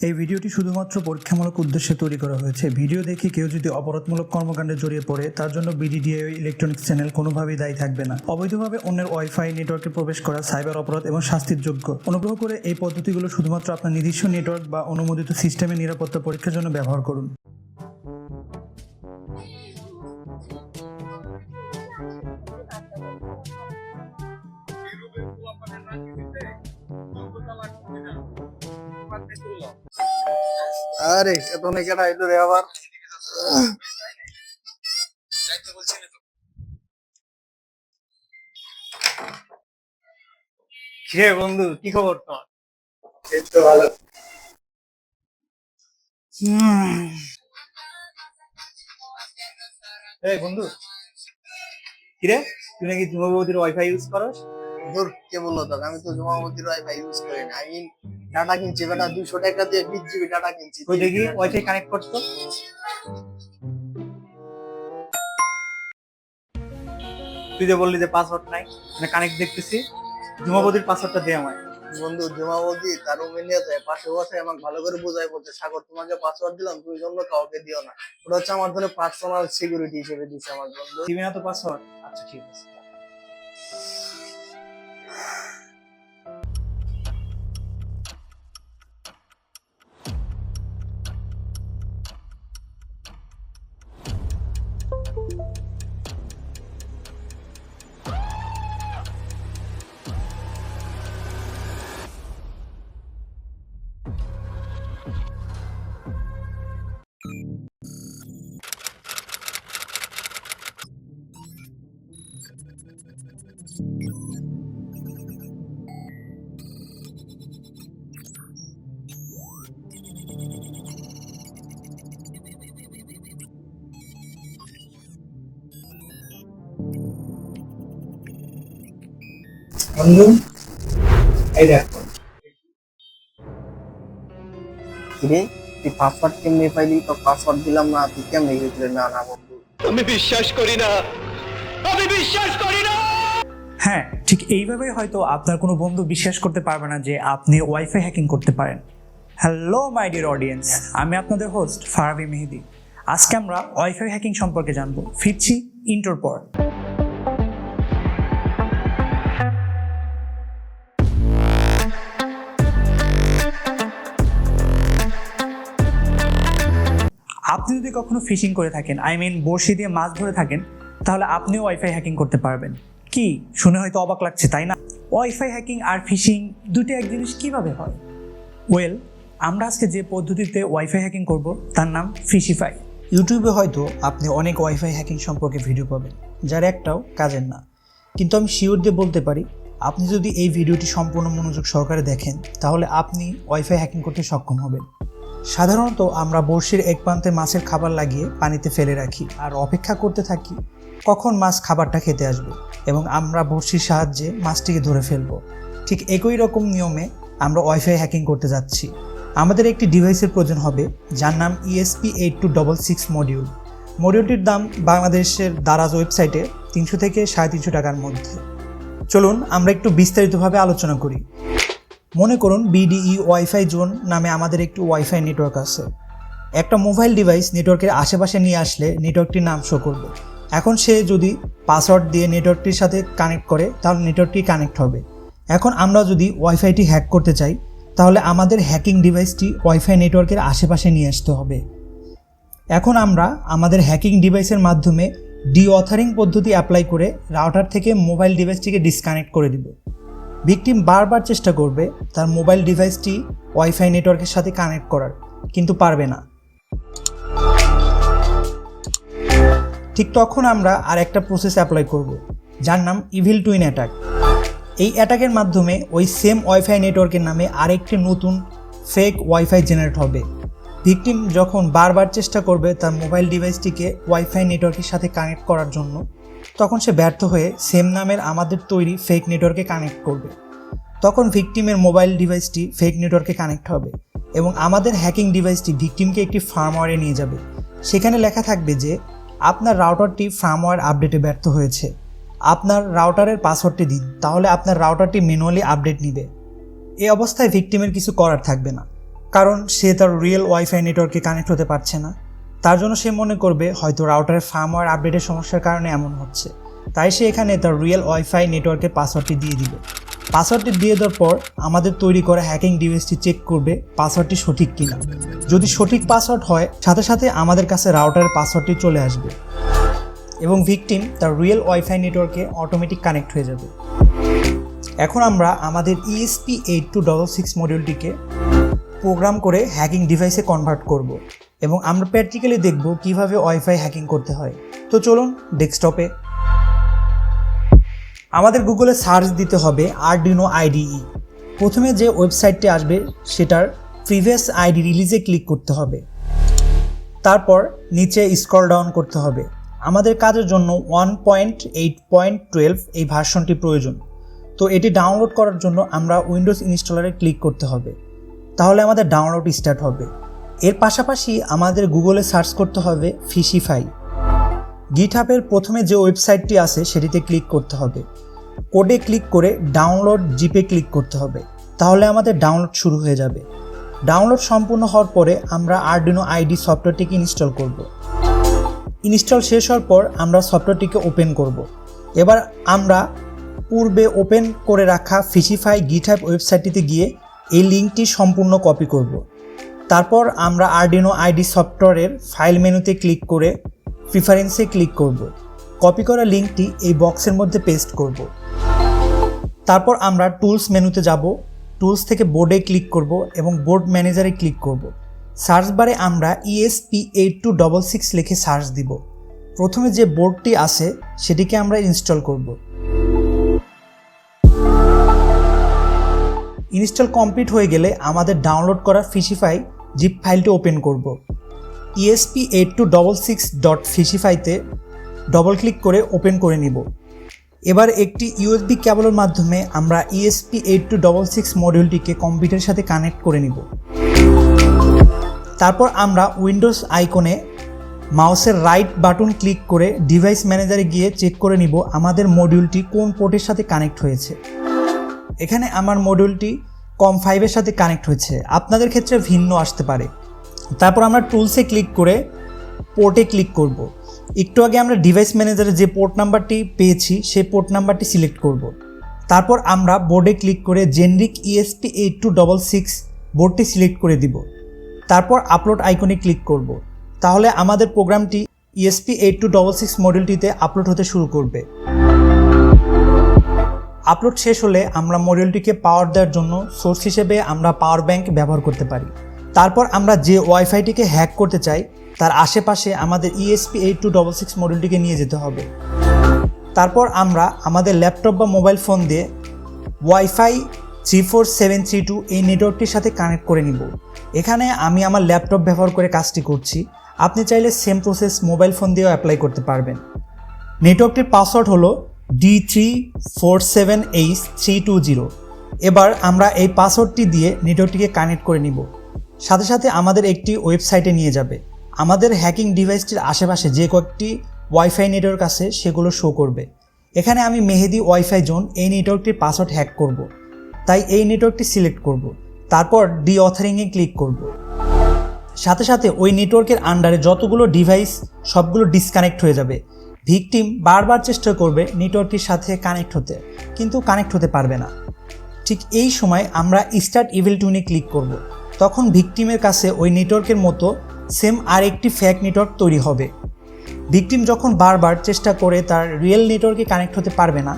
এই ভিডিওটি শুধুমাত্র পরীক্ষামূলক উদ্দেশ্যে তৈরি করা হয়েছে। ভিডিও দেখে কেউ যদি অপরাধমূলক কর্মকাণ্ডে জড়িয়ে পড়ে তার জন্য বিডিডিআই ইলেকট্রনিক্স চ্যানেল কোনোভাবেই দায়ী থাকবে না। অবৈধভাবে অন্যের ওয়াইফাই নেটওয়ার্কে প্রবেশ করা সাইবার অপরাধ এবং শাস্তির যোগ্য। অনুগ্রহ করে এই পদ্ধতিগুলো শুধুমাত্র আপনার নিজস্ব নেটওয়ার্ক বা অনুমোদিত সিস্টেমের নিরাপত্তা পরীক্ষার জন্য ব্যবহার করুন। আরে এত নেই কেটা আইলো রে আবার কিরে বন্ধু কি খবর তোমার? এই তো ভালো। এই বন্ধু কিরে তুই নাকি জুমাবতীর ওয়াইফাই ইউজ করস? দূর কে বললো তোকে? আমি তো জুমাবতীর ওয়াইফাই ইউজ করি না। আমি ডাটা কিনছি বেটা 200 টাকা দিয়ে 20 জিবি ডাটা কিনছি। কই দেখি ওয়াইফাই কানেক্ট করছো? তুই যে বললি যে পাসওয়ার্ড নাই, মানে কানেক্ট দেখতেছি। জুমাবতীর পাসওয়ার্ডটা দে আমায়। বন্ধু জুমাবতী তার রুমে নিয়ে যায়, পাশে বসে আমাকে ভালো করে বোঝায়, বলতে সাগর তোমাকে পাসওয়ার্ড দিলাম, তুমি জন্য কাউকে দিও না। ওটা হচ্ছে আমার জন্য পার্সোনাল সিকিউরিটি হিসেবে দিচ্ছে আমার বন্ধু। দিবি না তো পাসওয়ার্ড? আচ্ছা ঠিক আছে। বন্ধু এই দেখ কিরে তুই পাসওয়ার্ড কেমনে পাইলি? তো পাসওয়ার্ড দিলাম না, তুই কেমনে গেছিলি? না না বন্ধু আমি বিশ্বাস করি না, আমি বিশ্বাস করি না। হ্যাঁ, ঠিক এইভাবেই হয়তো আপনার কোনো বন্ধু বিশ্বাস করতে পারবে না যে আপনি ওয়াইফাই হ্যাকিং করতে পারেন। হ্যালো মাই ডিয়ার অডিয়েন্স, আমি আপনাদের হোস্ট ফারাবি মেহেদি। আজকে আমরা ওয়াইফাই হ্যাকিং সম্পর্কে জানবো। ফিরছি ইন্টোর পর। আপনি যদি কখনো ফিশিং করে থাকেন, বড়শি দিয়ে মাছ ধরে থাকেন, তাহলে আপনিও ওয়াইফাই হ্যাকিং করতে পারবেন। কি শুনে হয়তো অবাক লাগছে, তাই না? ওয়াইফাই হ্যাকিং আর ফিশিং দুটো এক জিনিস কিভাবে হয়? ওয়েল, আমরা আজকে যে পদ্ধতিতে ওয়াইফাই হ্যাকিং করব তার নাম ফিশিফাই। ইউটিউবে হয়তো আপনি অনেক ওয়াইফাই হ্যাকিং সম্পর্কে ভিডিও পাবেন যার একটাও কাজের না, কিন্তু আমি শিওর দিয়ে বলতে পারি আপনি যদি এই ভিডিওটি সম্পূর্ণ মনোযোগ সহকারে দেখেন তাহলে আপনি ওয়াইফাই হ্যাকিং করতে সক্ষম হবেন। সাধারণত আমরা বড়শির এক প্রান্তে মাছের খাবার লাগিয়ে পানিতে ফেলে রাখি আর অপেক্ষা করতে থাকি কখন মাছ খাবারটা খেতে আসবে এবং আমরা বড়শির সাহায্যে মাছটিকে ধরে ফেলবো। ঠিক একই রকম নিয়মে আমরা ওয়াইফাই হ্যাকিং করতে যাচ্ছি। আমাদের একটি ডিভাইসের প্রয়োজন হবে যার নাম ESP8266 মডিউল। মডিউলটির দাম বাংলাদেশের দারাজ ওয়েবসাইটে 300 থেকে 350 টাকার মধ্যে। চলুন আমরা একটু বিস্তারিতভাবে আলোচনা করি। মনে করুন বিডিই ওয়াইফাই জোন নামে আমাদের একটি ওয়াইফাই নেটওয়ার্ক আছে। একটা মোবাইল ডিভাইস নেটওয়ার্কের আশেপাশে নিয়ে আসলে নেটওয়ার্কটির নাম শো করবে। এখন সে যদি পাসওয়ার্ড দিয়ে নেটওয়ার্কটির সাথে কানেক্ট করে তাহলে নেটওয়ার্কটি কানেক্ট হবে। এখন আমরা যদি ওয়াইফাইটি হ্যাক করতে চাই তাহলে আমাদের হ্যাকিং ডিভাইসটি ওয়াইফাই নেটওয়ার্কের আশেপাশে নিয়ে আসতে হবে। এখন আমরা আমাদের হ্যাকিং ডিভাইসের মাধ্যমে ডিঅথারিং পদ্ধতি অ্যাপ্লাই করে রাউটার থেকে মোবাইল ডিভাইসটিকে ডিসকানেক্ট করে দিব। ভিকটিম বারবার চেষ্টা করবে তার মোবাইল ডিভাইসটি ওয়াইফাই নেটওয়ার্কের সাথে কানেক্ট করার, কিন্তু পারবে না। ঠিক তখন আমরা আর একটা প্রসেস অ্যাপ্লাই করব যার নাম ইভিল টুইন অ্যাটাক। এই অ্যাটাকের মাধ্যমে ওই সেম ওয়াইফাই নেটওয়ার্কের নামে আরেকটি নতুন ফেক ওয়াইফাই জেনারেট হবে। ভিকটিম যখন বারবার চেষ্টা করবে তার মোবাইল ডিভাইসটিকে ওয়াইফাই নেটওয়ার্কের সাথে কানেক্ট করার জন্য, তখন সে ব্যর্থ হয়ে সেম নামের আমাদের তৈরি ফেক নেটওয়ার্কে কানেক্ট করবে। তখন ভিকটিমের মোবাইল ডিভাইসটি ফেক নেটওয়ার্কে কানেক্ট হবে এবং আমাদের হ্যাকিং ডিভাইসটি ভিকটিমকে একটি ফার্মওয়্যারে নিয়ে যাবে। সেখানে লেখা থাকবে যে আপনার রাউটারটি ফার্মওয়্যার আপডেটে ব্যর্থ হয়েছে, আপনার রাউটারের পাসওয়ার্ডটি দিন, তাহলে আপনার রাউটারটি ম্যানুয়ালি আপডেট নেবে। এই অবস্থায় ভিকটিমের কিছু করার থাকবে না, কারণ সে তার রিয়েল ওয়াইফাই নেটওয়ার্কে কানেক্ট হতে পারছে না। তার জন্য সে মনে করবে হয়তো রাউটারের ফার্মওয়্যার আপডেটের সমস্যার কারণে এমন হচ্ছে। তাই সে এখানে তার রিয়েল ওয়াইফাই নেটওয়ার্কের পাসওয়ার্ডটি দিয়ে দিবে। পাসওয়ার্ডটি দিয়ে দেওয়ার পর আমাদের তৈরি করা হ্যাকিং ডিভাইসটি চেক করবে পাসওয়ার্ডটি সঠিক কিনা। যদি সঠিক পাসওয়ার্ড হয় সাথে সাথে আমাদের কাছে রাউটারের পাসওয়ার্ডটি চলে আসবে এবং ভিকটিম তার রিয়েল ওয়াইফাই নেটওয়ার্কে অটোমেটিক কানেক্ট হয়ে যাবে। এখন আমরা আমাদের ESP8266 মডিউলটিকে প্রোগ্রাম করে হ্যাকিং ডিভাইসে কনভার্ট করব এবং আমরা প্র্যাকটিক্যালি দেখব কিভাবে ওয়াইফাই হ্যাকিং করতে হয়। তো চলুন ডেস্কটপে আমাদের গুগলে সার্চ দিতে হবে আরডুইনো IDE। প্রথমে যে ওয়েবসাইটটি আসবে সেটার প্রিভিয়াস আইডি রিলিজে ক্লিক করতে হবে। তারপর নিচে স্ক্রল ডাউন করতে হবে। আমাদের কাজের জন্য 1.8.12 এই ভার্সনটি প্রয়োজন। তো এটি ডাউনলোড করার জন্য আমরা উইন্ডোজ ইনস্টলারে ক্লিক করতে হবে, তাহলে আমাদের ডাউনলোড স্টার্ট হবে। এর পাশাপাশি আমাদের গুগলে সার্চ করতে হবে ফিশিফাই। গিটহাবের প্রথমে যে ওয়েবসাইটটি আছে সেটিতে ক্লিক করতে হবে। কোডে ক্লিক করে ডাউনলোড জিপে ক্লিক করতে হবে, তাহলে আমাদের ডাউনলোড শুরু হয়ে যাবে। ডাউনলোড সম্পূর্ণ হওয়ার পরে আমরা আরডুইনো IDE সফটওয়্যারটিকে ইনস্টল করব। ইনস্টল শেষ হওয়ার পর আমরা সফটওয়্যারটিকে ওপেন করব। এবার আমরা পূর্বে ওপেন করে রাখা ফিশিফাই গিটহাব ওয়েবসাইটটিতে গিয়ে এই লিঙ্কটি সম্পূর্ণ কপি করব। তারপর আমরা আরডুইনো IDE সফটওয়্যারের ফাইল মেনুতে ক্লিক করে প্রিফারেন্সে ক্লিক করব। কপি করা লিঙ্কটি এই বক্সের মধ্যে পেস্ট করব। তারপর আমরা টুলস মেনুতে যাব। টুলস থেকে বোর্ডে ক্লিক করব এবং বোর্ড ম্যানেজারে ক্লিক করব। সার্চ বারে আমরা ESP8266 লিখে সার্চ দিব। প্রথমে যে বোর্ডটি আছে সেটিকে আমরা ইনস্টল করব। ইনস্টল কমপ্লিট হয়ে গেলে আমাদের ডাউনলোড করা ফিশিফাই জিপ ফাইলটি ওপেন করব। ESP8266.fishify-তে ডবল ক্লিক করে ওপেন করে নিব। এবার একটি USB কেবলের মাধ্যমে আমরা ESP8266 মডিউলটিকে কম্পিউটারের সাথে কানেক্ট করে নিব। তারপর আমরা উইন্ডোজ আইকনে মাউসের রাইট বাটন ক্লিক করে ডিভাইস ম্যানেজারে গিয়ে চেক করে নিব আমাদের মডিউলটি কোন পোর্টের সাথে কানেক্ট হয়েছে। এখানে আমার মডিউলটি COM5-এর সাথে কানেক্ট হয়েছে, আপনাদের ক্ষেত্রে ভিন্ন আসতে পারে। তারপর আমরা টুলসে ক্লিক করে পোর্টে ক্লিক করব। একটু আগে আমরা ডিভাইস ম্যানেজারে যে পোর্ট নাম্বারটি পেয়েছি সেই পোর্ট নাম্বারটি সিলেক্ট করব। তারপর আমরা বোর্ডে ক্লিক করে জেনেরিক ESP8266 বোর্ডটি সিলেক্ট করে দিব। তারপর আপলোড আইকনে ক্লিক করব। তাহলে আমাদের প্রোগ্রামটি ESP8266 মডিউলটিতে আপলোড হতে শুরু করবে। আপলোড শেষ হলে আমরা মডিউলটিকে পাওয়ার দেওয়ার জন্য সোর্স হিসেবে আমরা পাওয়ার ব্যাংক ব্যবহার করতে পারি। তারপর আমরা যে ওয়াইফাইটিকে হ্যাক করতে চাই তার আশেপাশে আমাদের ESP8266 মডিউলটিকে নিয়ে যেতে হবে। তারপর আমরা আমাদের ল্যাপটপ বা মোবাইল ফোন দিয়ে ওয়াইফাই 34732 এই নেটওয়ার্কটির সাথে কানেক্ট করে নিব। এখানে আমি আমার ল্যাপটপ ব্যবহার করে কাজটি করছি, আপনি চাইলে সেম প্রসেস মোবাইল ফোন দিয়েও অ্যাপ্লাই করতে পারবেন। নেটওয়ার্কটির পাসওয়ার্ড হলো D347H320। এবার আমরা এই পাসওয়ার্ডটি দিয়ে নেটওয়ার্কটিকে কানেক্ট করে নিব। সাথে সাথে আমাদের একটি ওয়েবসাইটে নিয়ে যাবে। আমাদের হ্যাকিং ডিভাইসটির আশেপাশে যে কয়েকটি ওয়াইফাই নেটওয়ার্ক আছে সেগুলো শো করবে। এখানে আমি মেহেদি ওয়াইফাই জোন এই নেটওয়ার্কটির পাসওয়ার্ড হ্যাক করব, তাই এই নেটওয়ার্কটি সিলেক্ট করব। তারপর ডিঅথরিংয়ে ক্লিক করব। সাথে সাথে ওই নেটওয়ার্কের আন্ডারে যতগুলো ডিভাইস সবগুলো ডিসকানেক্ট হয়ে যাবে। ভিকটিম বারবার চেষ্টা করবে নেটওয়ার্কটির সাথে কানেক্ট হতে, কিন্তু কানেক্ট হতে পারবে না। ঠিক এই সময় আমরা স্টার্ট ইভিল টুনে ক্লিক করব। তখন ভিকটিমের কাছে ওই নেটওয়ার্কের মতো সেম আরেকটি ফেক নেটওয়ার্ক তৈরি হবে। ভিকটিম যখন বারবার চেষ্টা করে তার রিয়েল নেটওয়ার্কে কানেক্ট হতে পারবে না,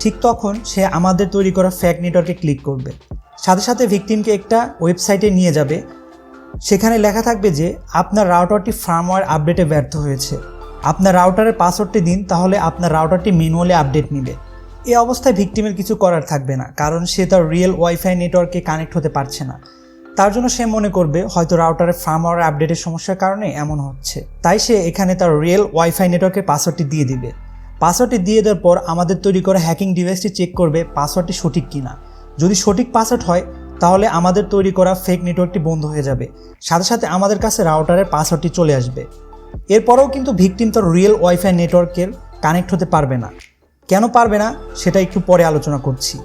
ঠিক তখন সে আমাদের তৈরি করা ফেক নেটওয়ার্কে ক্লিক করবে। সাথে সাথে ভিকটিমকে একটা ওয়েবসাইটে নিয়ে যাবে। সেখানে লেখা থাকবে যে আপনার রাউটারটি ফার্মওয়্যার আপডেটে ব্যর্থ হয়েছে, আপনার রাউটারের পাসওয়ার্ডটি দিন, তাহলে আপনার রাউটারটি ম্যানুয়ালি আপডেট নেবে। এই অবস্থায় ভিকটিমের কিছু করার থাকবে না, কারণ সে তার রিয়েল ওয়াইফাই নেটওয়ার্কে কানেক্ট হতে পারছে না। তার জন্য সে মনে করবে হয়তো রাউটারের ফার্মওয়্যার আপডেটের সমস্যার কারণে এমন হচ্ছে, তাই সে এখানে তার রিয়েল ওয়াইফাই নেটওয়ার্কের পাসওয়ার্ডটি দিয়ে দিবে। পাসওয়ার্ডটি দিয়ে দেওয়ার পর আমাদের তৈরি করা হ্যাকিং ডিভাইসটি চেক করবে পাসওয়ার্ডটি সঠিক কিনা। যদি সঠিক পাসওয়ার্ড হয় তাহলে আমাদের তৈরি করা ফেক নেটওয়ার্কটি বন্ধ হয়ে যাবে। সাথে সাথে আমাদের কাছে রাউটারের পাসওয়ার্ডটি চলে আসবে। এরপরেও কিন্তু ভিকটিম তার রিয়েল ওয়াইফাই নেটওয়ার্কের কানেক্ট হতে পারবে না। কেন পারবে না সেটা একটু পরে আলোচনা করছি।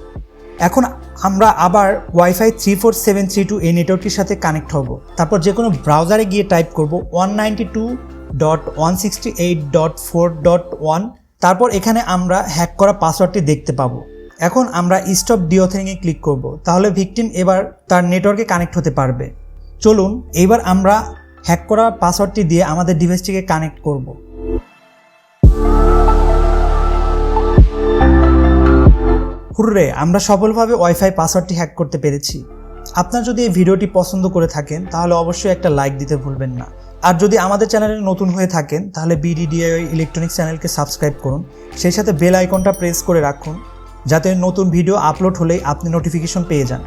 এখন আমরা আবার ওয়াইফাই 34732 এই নেটওয়ার্কটির সাথে কানেক্ট হব। তারপর যে কোনো ব্রাউজারে গিয়ে টাইপ করব 192.168.4.1। তারপর এখানে আমরা হ্যাক করা পাসওয়ার্ডটি দেখতে পাবো। এখন আমরা স্টপ ডিঅথেরিংয়ে ক্লিক করব, তাহলে ভিকটিম এবার তার নেটওয়ার্কে কানেক্ট হতে পারবে। চলুন এবার আমরা হ্যাক করা পাসওয়ার্ডটি দিয়ে আমাদের ডিভাইসটিকে কানেক্ট করব। হুররে, আমরা সফলভাবে ওয়াইফাই পাসওয়ার্ডটি হ্যাক করতে পেরেছি। আপনার যদি এই ভিডিওটি পছন্দ করে থাকেন তাহলে অবশ্যই একটা লাইক দিতে ভুলবেন না। আর যদি আমাদের চ্যানেলে নতুন হয়ে থাকেন তাহলে BDDIY ইলেকট্রনিক্স চ্যানেলকে সাবস্ক্রাইব করুন, সেই সাথে বেল আইকনটা প্রেস করে রাখুন যাতে নতুন ভিডিও আপলোড হলেই আপনি নোটিফিকেশন পেয়ে যান।